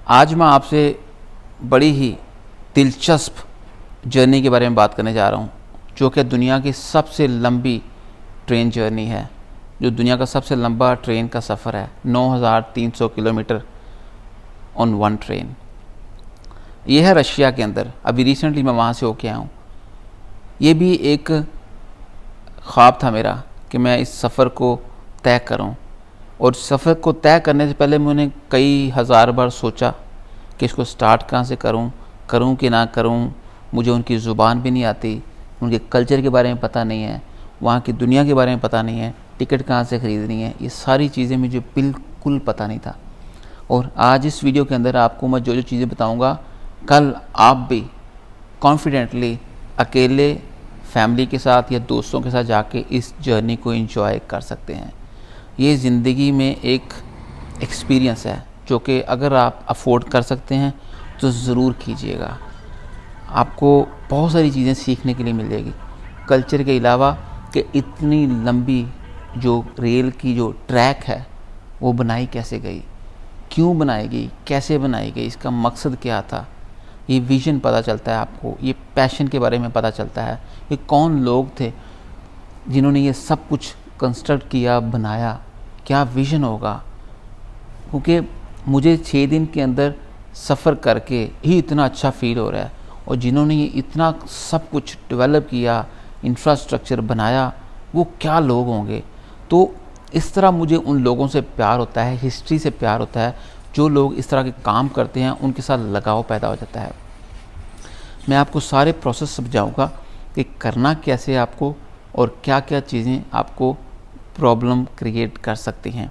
आज मैं आपसे बड़ी ही दिलचस्प जर्नी के बारे में बात करने जा रहा हूँ, जो कि दुनिया की सबसे लंबी ट्रेन जर्नी है। जो दुनिया का सबसे लंबा ट्रेन का सफ़र है, 9300 किलोमीटर ऑन वन ट्रेन। ये है रशिया के अंदर। अभी रिसेंटली मैं वहाँ से होके आया हूँ। ये भी एक ख्वाब था मेरा कि मैं इस सफ़र को तय करूँ, और सफ़र को तय करने से पहले मैंने कई हज़ार बार सोचा कि इसको स्टार्ट कहाँ से करूँ कि ना करूँ। मुझे उनकी ज़ुबान भी नहीं आती, उनके कल्चर के बारे में पता नहीं है, वहाँ की दुनिया के बारे में पता नहीं है, टिकट कहाँ से ख़रीदनी है, ये सारी चीज़ें मुझे बिल्कुल पता नहीं था। और आज इस वीडियो के अंदर आपको मैं जो जो चीज़ें बताऊँगा, कल आप भी कॉन्फिडेंटली अकेले, फैमिली के साथ या दोस्तों के साथ जाके इस जर्नी को एंजॉय कर सकते हैं। ये ज़िंदगी में एक एक्सपीरियंस है जो कि अगर आप अफोर्ड कर सकते हैं तो ज़रूर कीजिएगा। आपको बहुत सारी चीज़ें सीखने के लिए मिल जाएगी कल्चर के अलावा, कि इतनी लंबी जो रेल की जो ट्रैक है वो बनाई कैसे गई, क्यों बनाई गई, कैसे बनाई गई, इसका मकसद क्या था। ये विज़न पता चलता है आपको, ये पैशन के बारे में पता चलता है, ये कौन लोग थे जिन्होंने ये सब कुछ कंस्ट्रक्ट किया, बनाया, क्या विज़न होगा। क्योंकि मुझे 6 दिन के अंदर सफ़र करके ही इतना अच्छा फील हो रहा है, और जिन्होंने ये इतना सब कुछ डेवलप किया, इंफ्रास्ट्रक्चर बनाया, वो क्या लोग होंगे। तो इस तरह मुझे उन लोगों से प्यार होता है, हिस्ट्री से प्यार होता है। जो लोग इस तरह के काम करते हैं उनके साथ लगाव पैदा हो जाता है। मैं आपको सारे प्रोसेस समझाऊंगा कि करना कैसे आपको, और क्या क्या चीज़ें आपको प्रॉब्लम क्रिएट कर सकती हैं।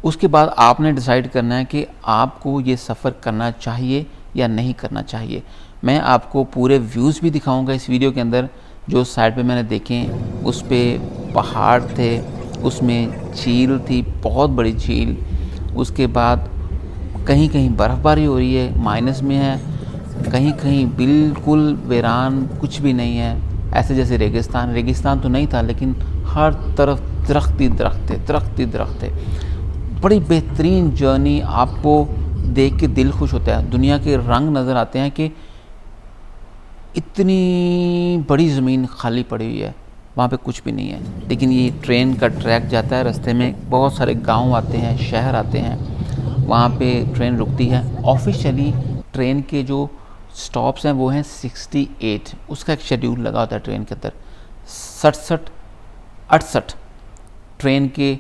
उसके बाद आपने डिसाइड करना है कि आपको ये सफ़र करना चाहिए या नहीं करना चाहिए। मैं आपको पूरे व्यूज़ भी दिखाऊंगा इस वीडियो के अंदर। जो साइड पे मैंने देखे उस पे पहाड़ थे, उसमें झील थी, बहुत बड़ी झील। उसके बाद कहीं कहीं बर्फ़बारी हो रही है, माइनस में है, कहीं कहीं बिल्कुल वीरान, कुछ भी नहीं है, ऐसे जैसे रेगिस्तान। रेगिस्तान तो नहीं था, लेकिन हर तरफ दरख्त ही दरख्त थे, दरख्त ही दरख्त थे। बड़ी बेहतरीन जर्नी, आपको देख के दिल खुश होता है। दुनिया के रंग नज़र आते हैं कि इतनी बड़ी ज़मीन खाली पड़ी हुई है, वहाँ पे कुछ भी नहीं है। लेकिन ये ट्रेन का ट्रैक जाता है, रास्ते में बहुत सारे गांव आते हैं, शहर आते हैं, वहाँ पे ट्रेन रुकती है। ऑफिशियली ट्रेन के जो स्टॉप्स हैं वो हैं 68, उसका एक शेड्यूल लगा होता है ट्रेन के अंदर। 67-68 ट्रेन के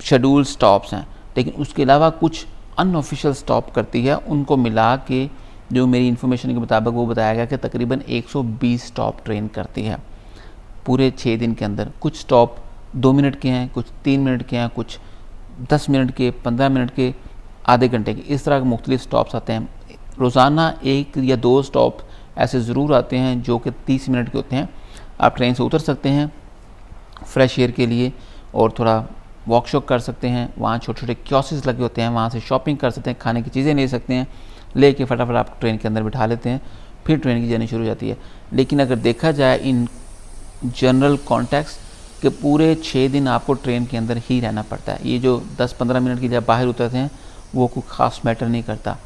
शेड्यूल स्टॉप्स हैं, लेकिन उसके अलावा कुछ अनऑफिशियल स्टॉप करती है। उनको मिला के जो मेरी इन्फॉर्मेशन के मुताबिक वो बताया गया कि तकरीबन 120 स्टॉप ट्रेन करती है पूरे 6 दिन के अंदर। कुछ स्टॉप 2 मिनट के हैं, कुछ 3 मिनट के हैं, कुछ 10 मिनट के, 15 मिनट के, आधे घंटे के, इस तरह के मुख्तलिफ स्टॉप्स आते हैं। रोज़ाना 1 या 2 स्टॉप ऐसे ज़रूर आते हैं जो कि 30 मिनट के होते हैं। आप ट्रेन से उतर सकते हैं फ्रेश एयर के लिए, और थोड़ा वॉक शॉक कर सकते हैं। वहाँ छोटे छोटे कियोस्क लगे होते हैं, वहाँ से शॉपिंग कर सकते हैं, खाने की चीज़ें ले सकते हैं, लेके फटाफट आप ट्रेन के अंदर बिठा लेते हैं, फिर ट्रेन की जर्नी शुरू हो जाती है। लेकिन अगर देखा जाए इन जनरल कॉन्टेक्स्ट कि पूरे 6 दिन आपको ट्रेन के अंदर ही रहना पड़ता है। ये जो 10-15 मिनट के लिए बाहर उतरते हैं वो कोई ख़ास मैटर नहीं करता,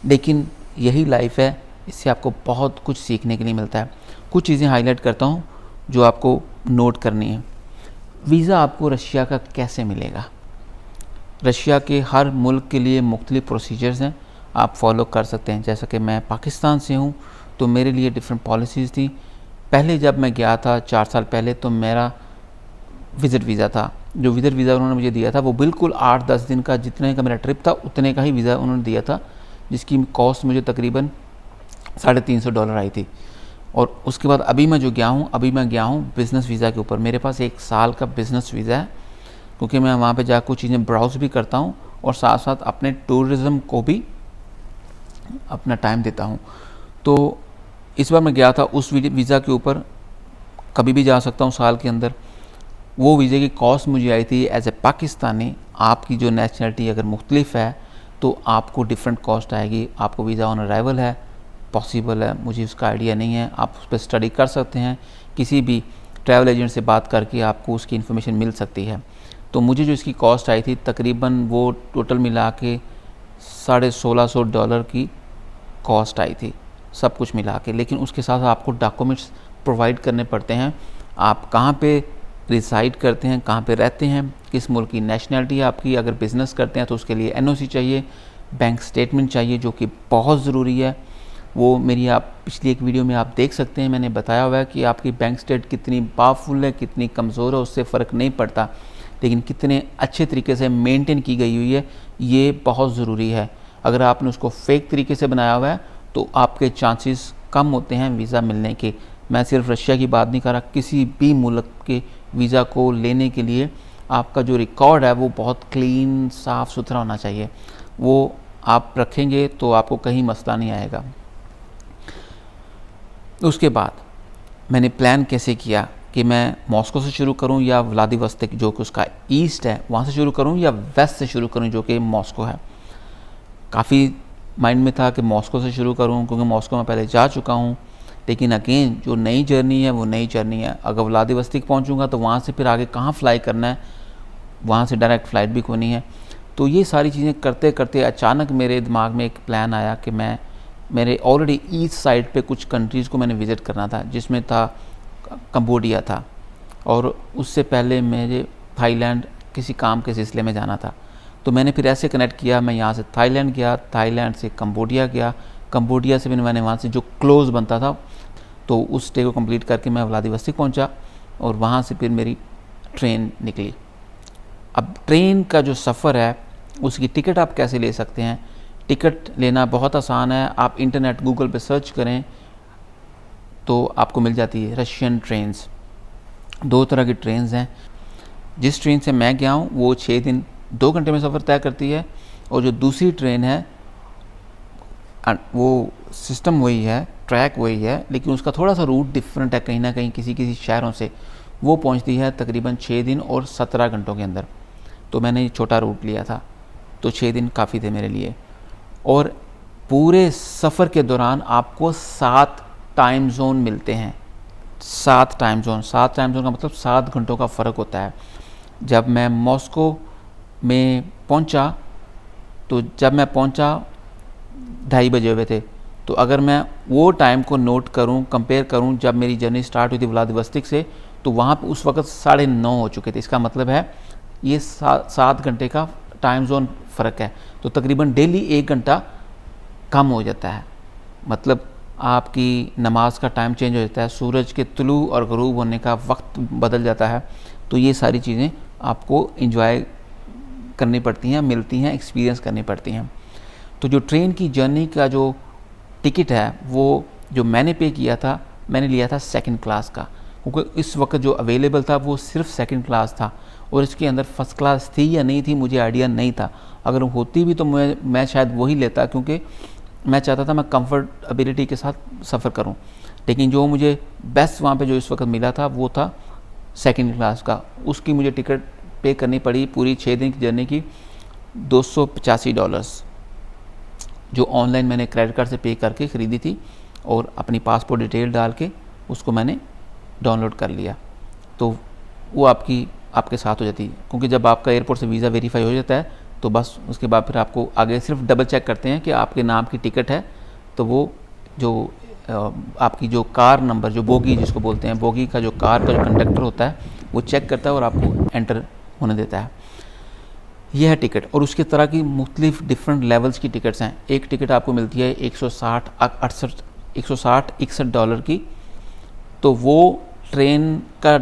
लेकिन यही लाइफ है, इससे आपको बहुत कुछ सीखने के लिए मिलता है। कुछ चीज़ें हाईलाइट करता हूँ जो आपको नोट करनी है। वीज़ा आपको रशिया का कैसे मिलेगा। रशिया के हर मुल्क के लिए मुख्तलिफ प्रोसीजर्स हैं, आप फॉलो कर सकते हैं। जैसा कि मैं पाकिस्तान से हूँ तो मेरे लिए डिफरेंट पॉलिसीज़ थी। पहले जब मैं गया था 4 साल पहले, तो मेरा विज़िट वीज़ा था। जो विज़िट वीज़ा उन्होंने मुझे दिया था वो बिल्कुल 8-10 दिन का, जितने का मेरा ट्रिप था उतने का ही वीज़ा उन्होंने दिया था, जिसकी कॉस्ट मुझे तकरीबन $350 आई थी। और उसके बाद अभी मैं गया हूँ बिज़नेस वीज़ा के ऊपर। मेरे पास 1 साल का बिज़नेस वीज़ा है, क्योंकि मैं वहाँ पे जाकर कुछ चीज़ें ब्राउज़ भी करता हूँ और साथ साथ अपने टूरिज़्म को भी अपना टाइम देता हूँ। तो इस बार मैं गया था उस वीज़ा के ऊपर, कभी भी जा सकता हूँ साल के अंदर। वो वीज़े की कॉस्ट मुझे आई थी एज ए पाकिस्तानी। आपकी जो नेशनलिटी अगर मुख्तलिफ है तो आपको डिफरेंट कॉस्ट आएगी। आपको वीज़ा ऑन अराइवल है, पॉसिबल है, मुझे उसका आइडिया नहीं है, आप उस पर स्टडी कर सकते हैं। किसी भी ट्रैवल एजेंट से बात करके आपको उसकी इन्फॉर्मेशन मिल सकती है। तो मुझे जो इसकी कॉस्ट आई थी तकरीबन वो टोटल मिला के $1650 की कॉस्ट आई थी सब कुछ मिला के। लेकिन उसके साथ आपको डॉक्यूमेंट्स प्रोवाइड करने पड़ते हैं, आप कहाँ पे रिसाइड करते हैं, कहाँ पे रहते हैं, किस मुल्क की नेशनलिटी है आपकी, अगर बिज़नेस करते हैं तो उसके लिए एनओसी चाहिए, बैंक स्टेटमेंट चाहिए जो कि बहुत ज़रूरी है। वो मेरी आप पिछली एक वीडियो में आप देख सकते हैं, मैंने बताया हुआ है कि आपकी बैंक स्टेट कितनी पावरफुल है, कितनी कमज़ोर है, उससे फ़र्क नहीं पड़ता, लेकिन कितने अच्छे तरीके से मेंटेन की गई हुई है ये बहुत ज़रूरी है। अगर आपने उसको फेक तरीके से बनाया हुआ है तो आपके चांसेस कम होते हैं वीज़ा मिलने के। मैं सिर्फ रशिया की बात नहीं कर रहा, किसी भी मुल्क के वीज़ा को लेने के लिए आपका जो रिकॉर्ड है वो बहुत क्लीन साफ़ सुथरा होना चाहिए। वो आप रखेंगे तो आपको कहीं मसला नहीं आएगा। उसके बाद मैंने प्लान कैसे किया कि मैं मॉस्को से शुरू करूं या व्लादिवोस्टोक जो कि उसका ईस्ट है वहाँ से शुरू करूं या वेस्ट से शुरू करूं जो कि मॉस्को है। काफ़ी माइंड में था कि मॉस्को से शुरू करूं क्योंकि मॉस्को में पहले जा चुका हूं, लेकिन अगेन जो नई जर्नी है वो नई जर्नी है। अगर व्लादिवोस्टोक पहुंचूंगा तो वहाँ से फिर आगे कहाँ फ़्लाई करना है, वहाँ से डायरेक्ट फ़्लाइट भी कोई नहीं है। तो ये सारी चीज़ें करते करते अचानक मेरे दिमाग में एक प्लान आया कि मेरे ऑलरेडी ईस्ट साइड पे कुछ कंट्रीज़ को मैंने विज़िट करना था, जिसमें था कंबोडिया था, और उससे पहले मुझे थाईलैंड किसी काम के सिलसिले में जाना था। तो मैंने फिर ऐसे कनेक्ट किया, मैं यहाँ से थाईलैंड गया, थाईलैंड से कंबोडिया गया, कंबोडिया से फिर मैंने वहाँ से जो क्लोज़ बनता था तो उस स्टे को कंप्लीट करके मैं व्लादिवोस्टोक पहुँचा और वहाँ से फिर मेरी ट्रेन निकली। अब ट्रेन का जो सफ़र है उसकी टिकट आप कैसे ले सकते हैं? टिकट लेना बहुत आसान है, आप इंटरनेट गूगल पे सर्च करें तो आपको मिल जाती है रशियन ट्रेन्स। 2 तरह की ट्रेन्स हैं। जिस ट्रेन से मैं गया हूँ वो 6 दिन 2 घंटे में सफ़र तय करती है, और जो दूसरी ट्रेन है वो सिस्टम वही है, ट्रैक वही है, लेकिन उसका थोड़ा सा रूट डिफरेंट है कहीं ना कहीं किसी शहरों से। वो पहुँचती है तकरीबन 6 दिन और 17 घंटों के अंदर। तो मैंने छोटा रूट लिया था तो 6 दिन काफ़ी थे मेरे लिए। और पूरे सफ़र के दौरान आपको 7 टाइम जोन मिलते हैं। 7 टाइम जोन का मतलब 7 घंटों का फ़र्क होता है। जब मैं मॉस्को में पहुंचा तो जब मैं पहुंचा 2:30 बजे हुए थे, तो अगर मैं वो टाइम को नोट करूं, कंपेयर करूं जब मेरी जर्नी स्टार्ट हुई थी व्लादिवोस्टोक से, तो वहाँ पे उस वक्त 9:30 हो चुके थे। इसका मतलब है ये 7 घंटे का टाइम जोन फ़र्क है। तो तकरीबन डेली 1 घंटा कम हो जाता है, मतलब आपकी नमाज का टाइम चेंज हो जाता है, सूरज के तुलू और ग़ुरूब होने का वक्त बदल जाता है। तो ये सारी चीज़ें आपको एंजॉय करनी पड़ती हैं, मिलती हैं, एक्सपीरियंस करनी पड़ती हैं। तो जो ट्रेन की जर्नी का जो टिकट है वो जो मैंने पे किया था, मैंने लिया था 2nd क्लास का, क्योंकि इस वक्त जो अवेलेबल था वो सिर्फ 2nd क्लास था, और इसके अंदर फर्स्ट क्लास थी या नहीं थी मुझे आइडिया नहीं था। अगर होती भी तो मैं शायद वही लेता, क्योंकि मैं चाहता था मैं कंफर्टेबिलिटी के साथ सफ़र करूं। लेकिन जो मुझे बेस्ट वहाँ पे जो इस वक्त मिला था वो था 2nd क्लास का। उसकी मुझे टिकट पे करनी पड़ी पूरी 6 दिन की जर्नी की $285, जो ऑनलाइन मैंने क्रेडिट कार्ड से पे करके ख़रीदी थी, और अपनी पासपोर्ट डिटेल डाल के उसको मैंने डाउनलोड कर लिया। तो वो आपके साथ हो जाती है, क्योंकि जब आपका एयरपोर्ट से वीज़ा वेरीफाई हो जाता है तो बस उसके बाद फिर आपको आगे सिर्फ डबल चेक करते हैं कि आपके नाम की टिकट है, तो वो जो आपकी जो कार नंबर, जो बोगी जिसको बोलते हैं, बोगी का जो कार का जो कंडक्टर होता है वो चेक करता है और आपको एंटर होने देता है। यह है टिकट। और उसके तरह की मुख्तलिफ डिफरेंट लेवल्स की टिकट्स हैं। एक टिकट आपको मिलती है $160-61 की, तो वो ट्रेन का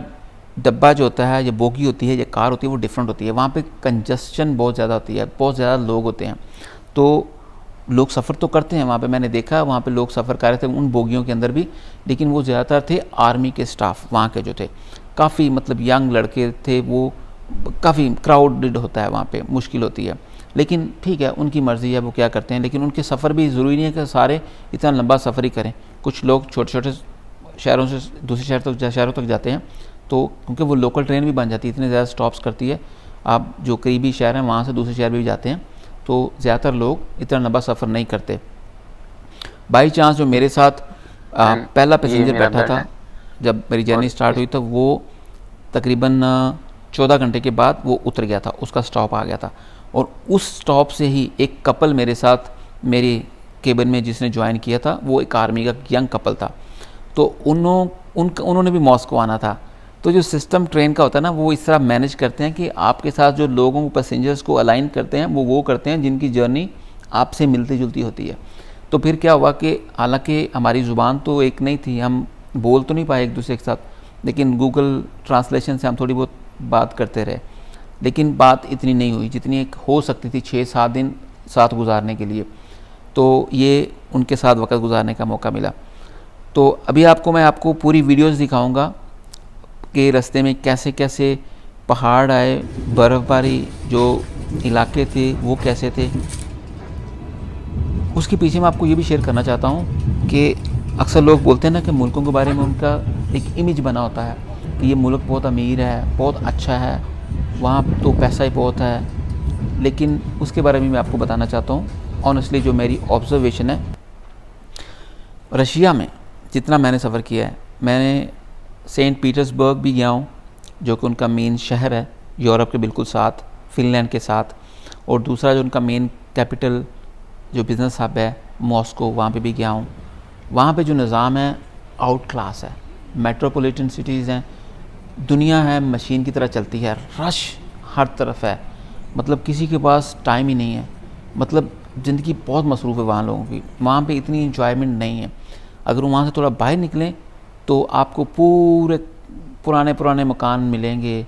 डब्बा जो होता है, या बोगी होती है या कार होती है, वो डिफरेंट होती है। वहाँ पे कंजस्शन बहुत ज़्यादा होती है, बहुत ज़्यादा लोग होते हैं, तो लोग सफ़र तो करते हैं वहाँ पे। मैंने देखा वहाँ पे लोग सफ़र कर रहे थे उन बोगियों के अंदर भी, लेकिन वो ज़्यादातर थे आर्मी के स्टाफ वहाँ के जो थे, काफ़ी मतलब यंग लड़के थे। वो काफ़ी क्राउडेड होता है वहाँ पे, मुश्किल होती है, लेकिन ठीक है उनकी मर्ज़ी है वो क्या करते हैं। लेकिन उनके सफ़र भी ज़रूरी नहीं है कि सारे इतना लंबा सफ़र ही करें। कुछ लोग छोटे छोटे शहरों से दूसरे शहरों तक जाते हैं, तो क्योंकि वो लोकल ट्रेन भी बन जाती है, इतने ज़्यादा स्टॉप्स करती है, आप जो करीबी शहर हैं वहाँ से दूसरे शहर भी जाते हैं, तो ज़्यादातर लोग इतना लंबा सफ़र नहीं करते। बाई चांस जो मेरे साथ पहला पैसेंजर बैठा था जब मेरी जर्नी स्टार्ट हुई, तो वो तकरीबन 14 घंटे के बाद वो उतर गया था, उसका स्टॉप आ गया था। और उस स्टॉप से ही एक कपल मेरे साथ मेरे केबिन में जिसने ज्वाइन किया था, वो एक आर्मी का यंग कपल था। तो उन्होंने भी मॉस्को आना था। तो जो सिस्टम ट्रेन का होता है ना, वो इस तरह मैनेज करते हैं कि आपके साथ जो लोगों को, पैसेंजर्स को अलाइन करते हैं, वो करते हैं जिनकी जर्नी आपसे मिलती जुलती होती है। तो फिर क्या हुआ कि हालांकि हमारी ज़ुबान तो एक नहीं थी, हम बोल तो नहीं पाए एक दूसरे के साथ, लेकिन गूगल ट्रांसलेशन से हम थोड़ी बहुत बात करते रहे। लेकिन बात इतनी नहीं हुई जितनी एक हो सकती थी 6-7 दिन साथ गुजारने के लिए। तो ये उनके साथ वक्त गुजारने का मौका मिला। तो अभी मैं आपको पूरी वीडियोस दिखाऊंगा कि रास्ते में कैसे कैसे पहाड़ आए, बर्फ़बारी जो इलाके थे वो कैसे थे। उसके पीछे मैं आपको ये भी शेयर करना चाहता हूँ कि अक्सर लोग बोलते हैं ना कि मुल्कों के बारे में उनका एक इमेज बना होता है कि ये मुल्क बहुत अमीर है, बहुत अच्छा है, वहाँ तो पैसा ही बहुत है। लेकिन उसके बारे में मैं आपको बताना चाहता हूँ ऑनेस्टली जो मेरी ऑब्जर्वेशन है। रशिया में जितना मैंने सफ़र किया है, मैंने सेंट पीटर्सबर्ग भी गया हूँ जो कि उनका मेन शहर है यूरोप के बिल्कुल साथ, फिनलैंड के साथ। और दूसरा जो उनका मेन कैपिटल जो बिज़नेस हब है मॉस्को, वहाँ पे भी गया हूँ। वहाँ पे जो निज़ाम है आउट क्लास है, मेट्रोपॉलिटन सिटीज़ हैं, दुनिया है मशीन की तरह चलती है, रश हर तरफ है, मतलब किसी के पास टाइम ही नहीं है, मतलब ज़िंदगी बहुत मसरूफ़ है वहाँ लोगों की। वहाँ पे इतनी इंजॉयमेंट नहीं है। अगर वहाँ से थोड़ा बाहर निकलें तो आपको पूरे पुराने मकान मिलेंगे।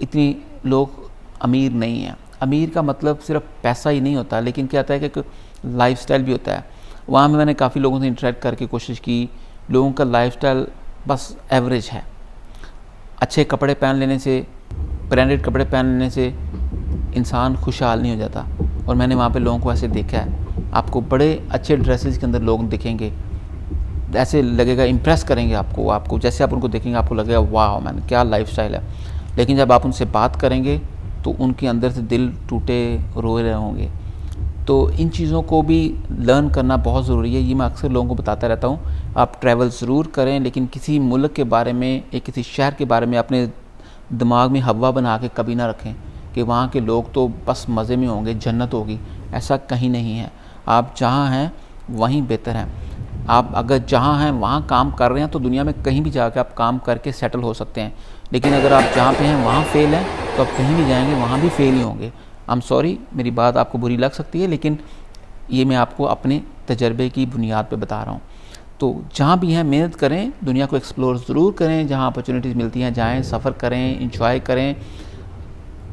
इतनी लोग अमीर नहीं हैं। अमीर का मतलब सिर्फ पैसा ही नहीं होता, लेकिन क्या होता है कि एक लाइफस्टाइल भी होता है। वहाँ में मैंने काफ़ी लोगों से इंटरेक्ट करके कोशिश की, लोगों का लाइफस्टाइल बस एवरेज है। अच्छे कपड़े पहन लेने से, ब्रांडेड कपड़े पहन लेने से इंसान खुशहाल नहीं हो जाता। और मैंने वहाँ पे लोगों को ऐसे देखा है, आपको बड़े अच्छे ड्रेसेस के अंदर लोग दिखेंगे, ऐसे लगेगा इम्प्रेस करेंगे आपको जैसे आप उनको देखेंगे आपको लगेगा वाह मैन क्या लाइफस्टाइल है। लेकिन जब आप उनसे बात करेंगे तो उनके अंदर से दिल टूटे रोए रहे होंगे। तो इन चीज़ों को भी लर्न करना बहुत ज़रूरी है। ये मैं अक्सर लोगों को बताता रहता हूँ। आप ट्रैवल ज़रूर करें, लेकिन किसी मुल्क के बारे में या किसी शहर के बारे में अपने दिमाग में हवा बना के कभी ना रखें कि वहाँ के लोग तो बस मज़े में होंगे, जन्नत होगी। ऐसा कहीं नहीं है। आप जहाँ हैं वहीं बेहतर हैं। आप अगर जहाँ हैं वहाँ काम कर रहे हैं तो दुनिया में कहीं भी जाकर आप काम करके सेटल हो सकते हैं। लेकिन अगर आप जहाँ पे हैं वहाँ फेल हैं तो आप कहीं भी जाएंगे वहाँ भी फेल ही होंगे। आई एम सॉरी, मेरी बात आपको बुरी लग सकती है, लेकिन ये मैं आपको अपने तजर्बे की बुनियाद पे बता रहा हूँ। तो जहाँ भी हैं मेहनत करें, दुनिया को एक्सप्लोर ज़रूर करें, जहाँ अपॉर्चुनिटीज़ मिलती हैं जाएँ, सफ़र करें, इंजॉय करें,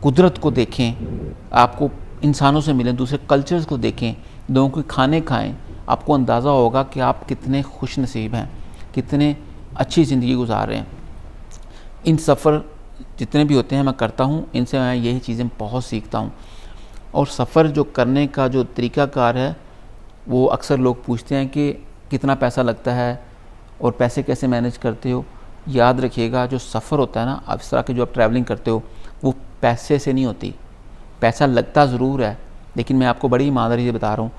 कुदरत को देखें, आपको इंसानों से मिलें, दूसरे कल्चर्स को देखें, लोगों के खाने खाएँ। आपको अंदाज़ा होगा कि आप कितने खुश नसीब हैं, कितने अच्छी ज़िंदगी गुजार रहे हैं। इन सफ़र जितने भी होते हैं मैं करता हूँ, इनसे मैं यही चीज़ें बहुत सीखता हूँ। और सफ़र जो करने का जो तरीक़ाकार है वो अक्सर लोग पूछते हैं कि कितना पैसा लगता है और पैसे कैसे मैनेज करते हो। याद रखिएगा जो सफ़र होता है ना, अब इस तरह के जो आप ट्रैवलिंग करते हो वो पैसे से नहीं होती। पैसा लगता ज़रूर है, लेकिन मैं आपको बड़ी ईमानदारी से बता रहा हूँ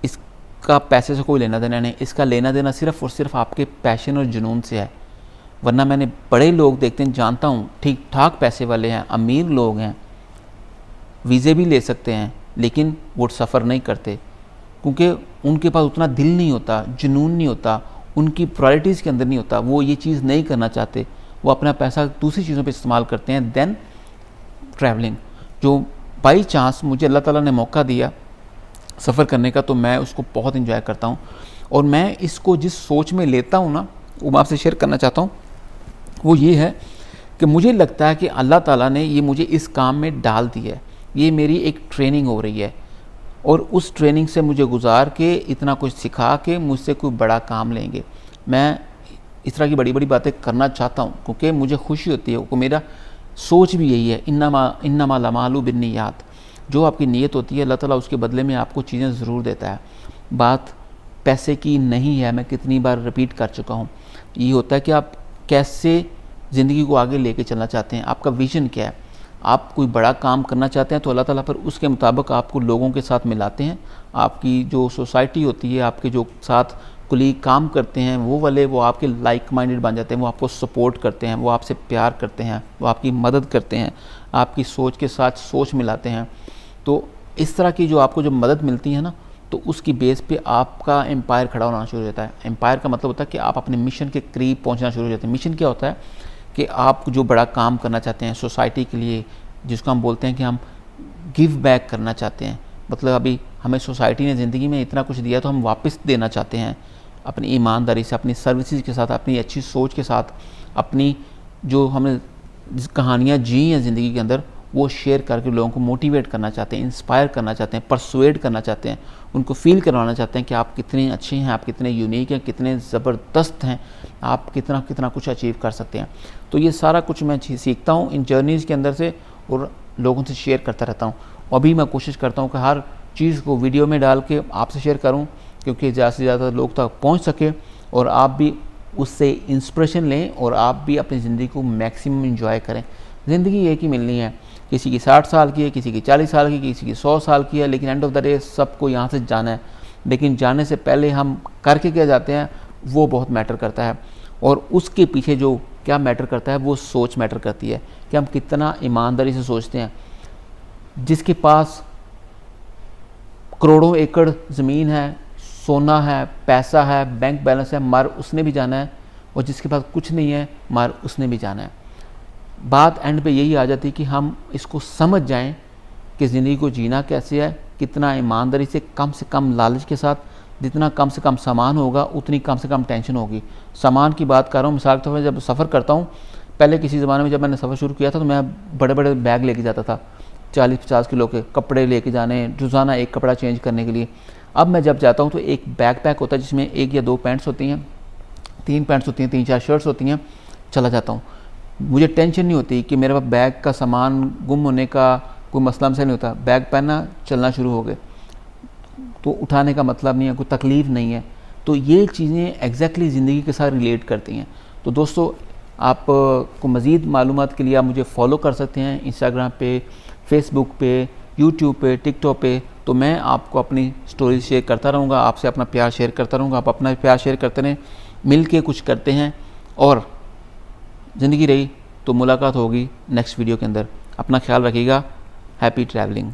इसका पैसे से कोई लेना देना नहीं। इसका लेना देना सिर्फ़ और सिर्फ आपके पैशन और जुनून से है। वरना मैंने बड़े लोग देखते हैं, जानता हूँ ठीक ठाक पैसे वाले हैं, अमीर लोग हैं, वीज़े भी ले सकते हैं, लेकिन वो सफ़र नहीं करते क्योंकि उनके पास उतना दिल नहीं होता, जुनून नहीं होता, उनकी प्रायोरिटीज़ के अंदर नहीं होता। वो ये चीज़ नहीं करना चाहते, वो अपना पैसा दूसरी चीज़ों पे इस्तेमाल करते हैं देन ट्रैवलिंग। जो बाई चांस मुझे अल्लाह ताला ने मौका दिया सफ़र करने का, तो मैं उसको बहुत इंजॉय करता हूँ। और मैं इसको जिस सोच में लेता हूँ ना, वो मैं आपसे शेयर करना चाहता हूँ। वो ये है कि मुझे लगता है कि अल्लाह ताला ने ये मुझे इस काम में डाल दिया है, ये मेरी एक ट्रेनिंग हो रही है, और उस ट्रेनिंग से मुझे गुजार के इतना कुछ सिखा के मुझसे कोई बड़ा काम लेंगे। मैं इस तरह की बड़ी बड़ी बातें करना चाहता हूँ क्योंकि मुझे खुशी होती है। वो मेरा सोच भी यही है, इन्नमा लमालू बिन्नियात। जो आपकी नीयत होती है अल्लाह ताला उसके बदले में आपको चीज़ें ज़रूर देता है। बात पैसे की नहीं है, मैं कितनी बार रिपीट कर चुका हूँ। ये होता है कि आप कैसे ज़िंदगी को आगे लेके चलना चाहते हैं, आपका विज़न क्या है। आप कोई बड़ा काम करना चाहते हैं तो अल्लाह ताला फिर उसके मुताबिक आपको लोगों के साथ मिलाते हैं। आपकी जो सोसाइटी होती है, आपके जो साथ कुलीग काम करते हैं वो आपके लाइक माइंडेड बन जाते हैं, वो आपको सपोर्ट करते हैं, वो आपसे प्यार करते हैं, वो आपकी मदद करते हैं, आपकी सोच के साथ सोच मिलाते हैं। तो इस तरह की जो आपको जो मदद मिलती है ना, तो उसकी बेस पे आपका एम्पायर खड़ा होना शुरू हो जाता है। एम्पायर का मतलब होता है कि आप अपने मिशन के करीब पहुंचना शुरू हो जाते हैं। मिशन क्या होता है कि आप जो बड़ा काम करना चाहते हैं सोसाइटी के लिए, जिसको हम बोलते हैं कि हम गिव बैक करना चाहते हैं, मतलब अभी हमें सोसाइटी ने ज़िंदगी में इतना कुछ दिया तो हम वापस देना चाहते हैं अपनी ईमानदारी से, अपनी सर्विसेज के साथ, अपनी अच्छी सोच के साथ, अपनी जो हमने कहानियाँ जी हैं ज़िंदगी के अंदर वो शेयर करके लोगों को मोटिवेट करना चाहते हैं, इंस्पायर करना चाहते हैं, परसुएड करना चाहते हैं, उनको फील करवाना चाहते हैं कि आप कितने अच्छे हैं, आप कितने यूनिक हैं, कितने ज़बरदस्त हैं, आप कितना कितना कुछ अचीव कर सकते हैं। तो ये सारा कुछ मैं सीखता हूँ इन जर्नीज़ के अंदर से और लोगों से शेयर करता रहता हूँ। अभी मैं कोशिश करता हूँ कि हर चीज़ को वीडियो में डाल के आपसे शेयर करूँ, क्योंकि ज़्यादा से ज़्यादा लोग तक पहुँच सके और आप भी उससे इंस्पिरेशन लें और आप भी अपनी ज़िंदगी को मैक्सिमम इंजॉय करें। ज़िंदगी एक ही मिलनी है, किसी की 60 साल की है, किसी की 40 साल की, किसी की 100 साल की है, लेकिन एंड ऑफ द डे सबको यहाँ से जाना है। लेकिन जाने से पहले हम करके क्या जाते हैं वो बहुत मैटर करता है, और उसके पीछे जो क्या मैटर करता है वो सोच मैटर करती है कि हम कितना ईमानदारी से सोचते हैं। जिसके पास करोड़ों एकड़ ज़मीन है, सोना है, पैसा है, बैंक बैलेंस है, मर उसने भी जाना है, और जिसके पास कुछ नहीं है मर उसने भी जाना है। बात एंड पे यही आ जाती है कि हम इसको समझ जाएं कि ज़िंदगी को जीना कैसे है, कितना ईमानदारी से कम लालच के साथ, जितना कम से कम सामान होगा उतनी कम से कम टेंशन होगी। सामान की बात कर रहा हूँ, मिसाल के तौर पर जब सफ़र करता हूँ, पहले किसी ज़माने में जब मैंने सफ़र शुरू किया था तो मैं बड़े बड़े बैग लेके जाता था, 40-50 किलो के कपड़े लेके जाने, रोज़ाना एक कपड़ा चेंज करने के लिए। अब मैं जब जाता हूँ तो एक बैकपैक होता है जिसमें 1 या 2 पैंट्स होती हैं, 3 पैंट्स होती हैं, 3-4 शर्ट्स होती हैं, चला जाता हूँ। मुझे टेंशन नहीं होती कि मेरे पास बैग का सामान गुम होने का कोई मसला नहीं होता। बैग पहना, चलना शुरू हो गए, तो उठाने का मतलब नहीं है, कोई तकलीफ़ नहीं है। तो ये चीज़ें एग्जैक्टली ज़िंदगी के साथ रिलेट करती हैं। तो दोस्तों, आप को मज़ीद मालूमात के लिए आप मुझे फॉलो कर सकते हैं इंस्टाग्राम पे, फेसबुक पे, यूट्यूब पे, टिकटॉक पे। तो मैं आपको अपनी स्टोरी शेयर करता रहूँगा, आपसे अपना प्यार शेयर करता रहूँगा, आप अपना प्यार शेयर करते रहें, मिल के कुछ करते हैं। और ज़िंदगी रही तो मुलाकात होगी नेक्स्ट वीडियो के अंदर। अपना ख्याल रखिएगा। Happy travelling.